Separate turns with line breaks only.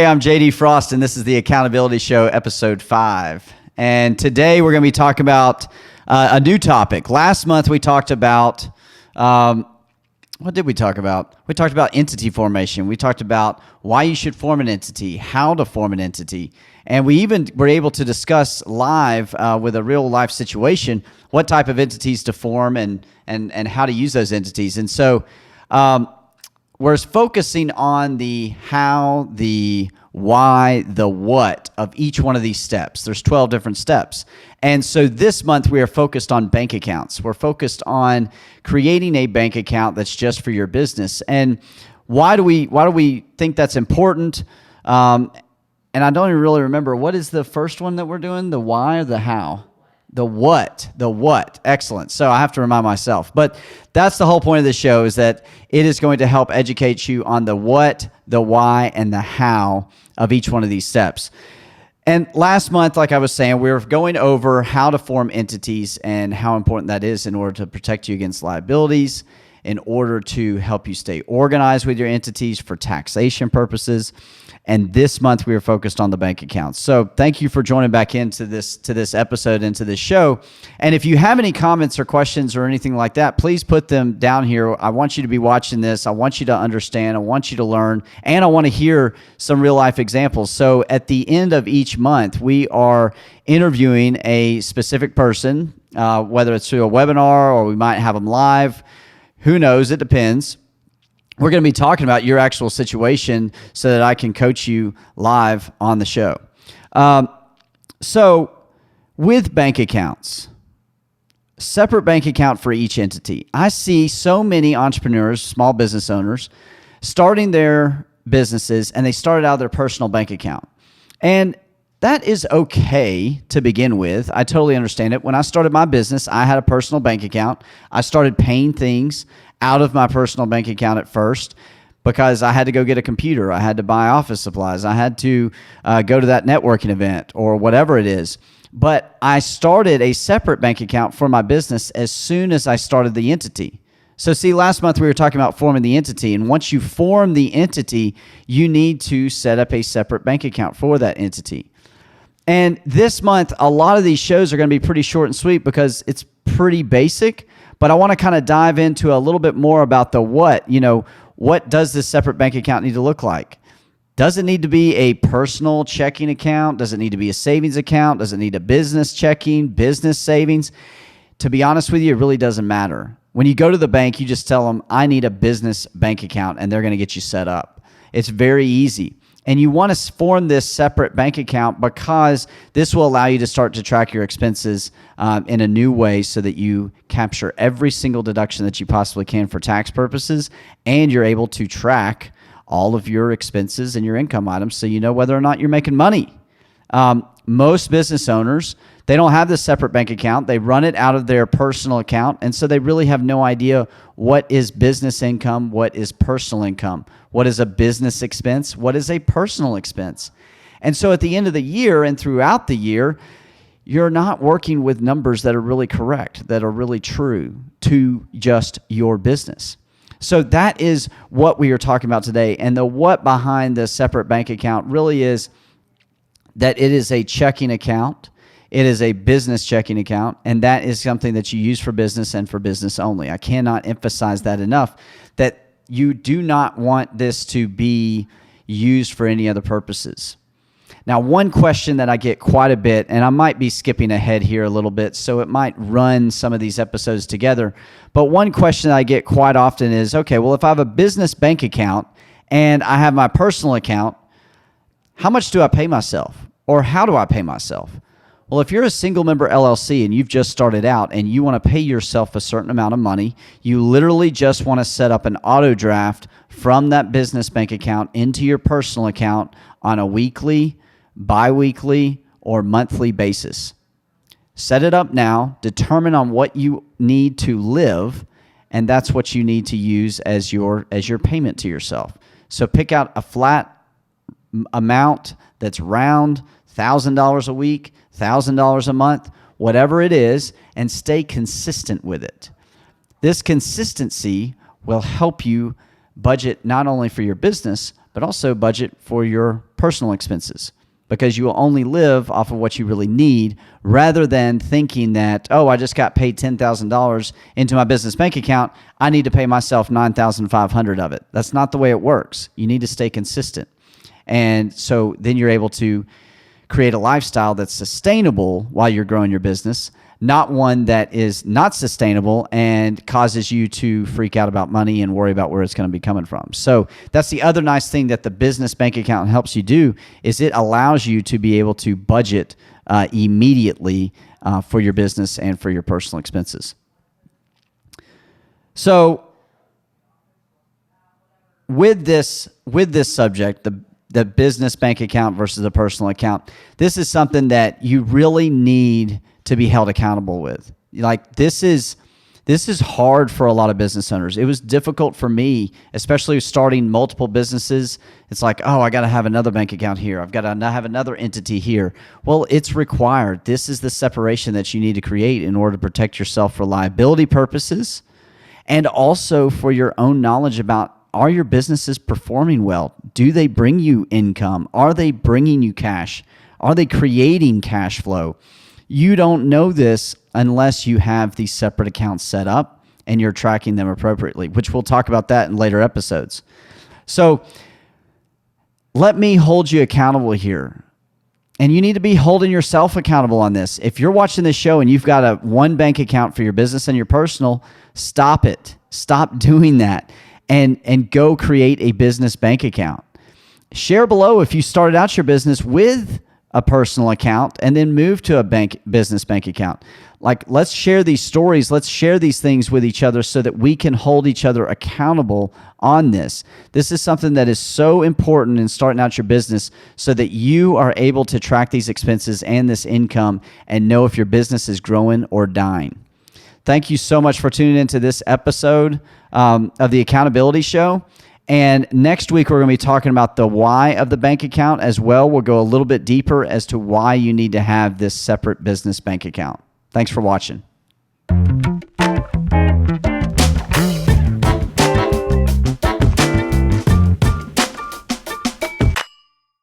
I'm J.D Frost, and this is the Accountability Show, episode 5. And today we're going to be talking about a new topic. Last month we talked about, what did we talk about? We talked about entity formation. We talked about why you should form an entity, how to form an entity. And we even were able to discuss live with a real life situation, what type of entities to form and how to use those entities. And so we're focusing on the how, the why, the what of each one of these steps. There's 12 different steps. And so this month we are focused on bank accounts. We're focused on creating a bank account that's just for your business. And why do we think that's important? And I don't even really remember, what is the first one that we're doing? The why or the how? The what. Excellent. So I have to remind myself. But that's the whole point of this show, is that it is going to help educate you on the what, the why, and the how of each one of these steps. And last month, like I was saying, we were going over how to form entities and how important that is in order to protect you against liabilities, in order to help you stay organized with your entities for taxation purposes. And this month we are focused on the bank accounts. So thank you for joining back into this episode, into this show. And if you have any comments or questions or anything like that, please put them down here. I want you to be watching this. I want you to understand. I want you to learn. And I want to hear some real life examples. So at the end of each month, we are interviewing a specific person, whether it's through a webinar or we might have them live. Who knows? It depends. We're going to be talking about your actual situation so that I can coach you live on the show. So with bank accounts, separate bank account for each entity. I see so many entrepreneurs, small business owners, starting their businesses, and they started out their personal bank account. And that is okay to begin with. I totally understand it. When I started my business, I had a personal bank account. I started paying things out of my personal bank account at first because I had to go get a computer. I had to buy office supplies. I had to go to that networking event or whatever it is. But I started a separate bank account for my business as soon as I started the entity. So see, last month we were talking about forming the entity. And once you form the entity, you need to set up a separate bank account for that entity. And this month, a lot of these shows are going to be pretty short and sweet because it's pretty basic. But I want to kind of dive into a little bit more about the what. What does this separate bank account need to look like? Does it need to be a personal checking account? Does it need to be a savings account? Does it need a business checking, business savings? To be honest with you, it really doesn't matter. When you go to the bank, you just tell them, I need a business bank account, and they're going to get you set up. It's very easy. And you want to form this separate bank account because this will allow you to start to track your expenses in a new way so that you capture every single deduction that you possibly can for tax purposes, and you're able to track all of your expenses and your income items so you know whether or not you're making money. Most business owners, they don't have this separate bank account. They run it out of their personal account, and so they really have no idea what is business income, what is personal income, what is a business expense, what is a personal expense. And so at the end of the year and throughout the year, you're not working with numbers that are really correct, that are really true to just your business. So that is what we are talking about today. And the what behind the separate bank account really is that it is a checking account. It is a business checking account, and that is something that you use for business and for business only. I cannot emphasize that enough, that you do not want this to be used for any other purposes. Now, one question that I get quite a bit, and I might be skipping ahead here a little bit, so it might run some of these episodes together, but one question that I get quite often is, okay, well, if I have a business bank account and I have my personal account, how much do I pay myself? Or how do I pay myself? Well, if you're a single member LLC and you've just started out and you want to pay yourself a certain amount of money, you literally just want to set up an auto draft from that business bank account into your personal account on a weekly, bi-weekly, or monthly basis. Set it up now, determine on what you need to live, and that's what you need to use as your payment to yourself. So pick out a flat amount that's round, $1,000 a week, $1,000 a month, whatever it is, and stay consistent with it. This consistency will help you budget not only for your business, but also budget for your personal expenses, because you will only live off of what you really need, rather than thinking that, oh, I just got paid $10,000 into my business bank account, I need to pay myself $9,500 of it. That's not the way it works. You need to stay consistent. And so then you're able to create a lifestyle that's sustainable while you're growing your business, not one that is not sustainable and causes you to freak out about money and worry about where it's going to be coming from. So that's the other nice thing that the business bank account helps you do, is it allows you to be able to budget immediately for your business and for your personal expenses. So with this subject, the business bank account versus the personal account, this is something that you really need to be held accountable with. Like, this is hard for a lot of business owners. It was difficult for me, especially starting multiple businesses. It's like, oh, I got to have another bank account here. I've got to have another entity here. Well, it's required. This is the separation that you need to create in order to protect yourself for liability purposes, and also for your own knowledge about, are your businesses performing well? Do they bring you income? Are they bringing you cash? Are they creating cash flow? You don't know this unless you have these separate accounts set up and you're tracking them appropriately, which we'll talk about that in later episodes. So let me hold you accountable here. And you need to be holding yourself accountable on this. If you're watching this show and you've got one bank account for your business and your personal, stop it. Stop doing that and go create a business bank account. Share below if you started out your business with a personal account and then move to a business bank account. Like, let's share these stories. Let's share these things with each other so that we can hold each other accountable on this. This is something that is so important in starting out your business, so that you are able to track these expenses and this income and know if your business is growing or dying. Thank you so much for tuning into this episode of the Accountability Show. And next week, we're going to be talking about the why of the bank account as well. We'll go a little bit deeper as to why you need to have this separate business bank account. Thanks for watching.